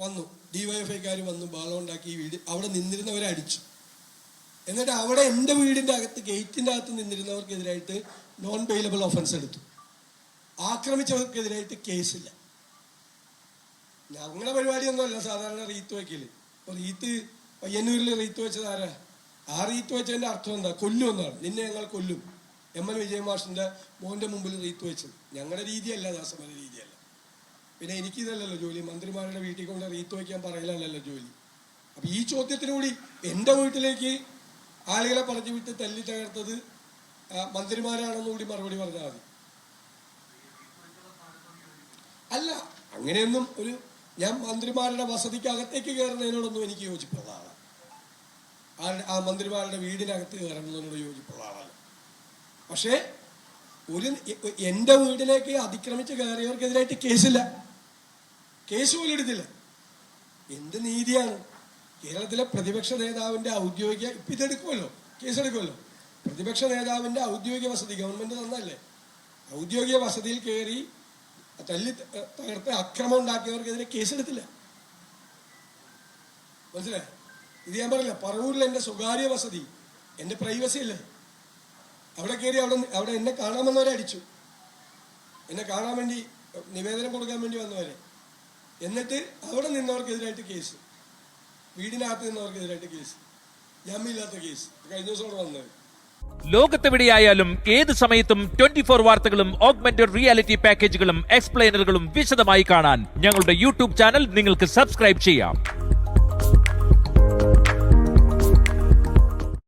വന്നു, ഡിവൈഎഫ്ഐക്കാർ വന്നു, ബഹളം ഉണ്ടാക്കി ഈ വീട് അവിടെ നിന്നിരുന്നവരെ അടിച്ചു. എന്നിട്ട് അവിടെ എൻ്റെ വീടിൻ്റെ അകത്ത് ഗേറ്റിൻ്റെ അകത്ത് നിന്നിരുന്നവർക്കെതിരായിട്ട് നോൺ ബെയിലബിൾ ഒഫൻസ് എടുത്തു. ആക്രമിച്ചവർക്കെതിരായിട്ട് കേസില്ല. ഞങ്ങളുടെ പരിപാടിയൊന്നുമല്ല സാധാരണ റീത്ത് വയ്ക്കല്. അപ്പോൾ റീത്ത് പയ്യന്നൂരിൽ റീത്ത് വെച്ചത് ആരാ? ആ റീത്ത് വെച്ചതിൻ്റെ അർത്ഥം എന്താ? കൊല്ലുമെന്നാണ്. നിന്നെ ഞങ്ങൾ കൊല്ലും. MN വിജയമാഷിൻ്റെ മോൻ്റെ മുമ്പിൽ റീത്ത് വെച്ചത്. ഞങ്ങളുടെ രീതിയല്ല, ദാസമര രീതിയല്ല. പിന്നെ എനിക്കിതല്ലല്ലോ ജോലി, മന്ത്രിമാരുടെ വീട്ടിൽ കൊണ്ട് റീത്ത് വയ്ക്കാൻ പറയലല്ലോ ജോലി. അപ്പം ഈ ചോദ്യത്തിനുകൂടി എൻ്റെ വീട്ടിലേക്ക് ആളുകളെ പറഞ്ഞു വിട്ട് തല്ലി തകർത്തത് മന്ത്രിമാരാണെന്ന് കൂടി മറുപടി പറഞ്ഞാൽ മതി. അല്ല, അങ്ങനെയൊന്നും ഞാൻ മന്ത്രിമാരുടെ വസതിക്കകത്തേക്ക് കയറുന്നതിനോടൊന്നും എനിക്ക് യോജിപ്പുള്ള ആളാണ്. ആ മന്ത്രിമാരുടെ വീടിനകത്ത് കയറുന്നതിനോട് യോജിപ്പുള്ള ആളാണ്. പക്ഷേ എൻ്റെ വീട്ടിലേക്ക് അതിക്രമിച്ച് കയറിയവർക്കെതിരായിട്ട് കേസില്ല, കേസ് പോലും എടുത്തില്ല. എന്ത് നീതിയാണ്? കേരളത്തിലെ പ്രതിപക്ഷ നേതാവിൻ്റെ ഔദ്യോഗിക ഇപ്പം ഇതെടുക്കുമല്ലോ, കേസെടുക്കുമല്ലോ. പ്രതിപക്ഷ നേതാവിൻ്റെ ഔദ്യോഗിക വസതി ഗവൺമെൻറ് തന്നല്ലേ, ഔദ്യോഗിക വസതിയിൽ കയറി തല്ലി തകർത്ത് അക്രമം ഉണ്ടാക്കിയവർക്കെതിരെ കേസെടുത്തില്ല. മനസ്സിലായി? ഇത് ഞാൻ പറയില്ല, പറവൂരിൽ എൻ്റെ സ്വകാര്യ വസതി, എൻ്റെ പ്രൈവസി അല്ലേ, അവിടെ കയറി അവിടെ എന്നെ കാണാമെന്നവരെ അടിച്ചു. എന്നെ കാണാൻ വേണ്ടി നിവേദനം കൊടുക്കാൻ വേണ്ടി വന്നവരെ. എന്നിട്ട് അവിടെ നിന്നവർക്കെതിരായിട്ട് കേസ്, വീടിനകത്ത് നിന്നവർക്കെതിരായിട്ട് കേസ്, ജാമ്യമില്ലാത്ത കേസ് കഴിഞ്ഞ ദിവസം അവിടെ വന്നത്. ലോകത്തെവിടെയായാലും ഏത് സമയത്തും 24 വാർത്തകളും ഓഗ്മെന്റഡ് റിയാലിറ്റി പാക്കേജുകളും എക്സ്പ്ലെയിനറുകളും വിശദമായി കാണാൻ ഞങ്ങളുടെ യൂട്യൂബ് ചാനൽ നിങ്ങൾക്ക് സബ്സ്ക്രൈബ് ചെയ്യാം.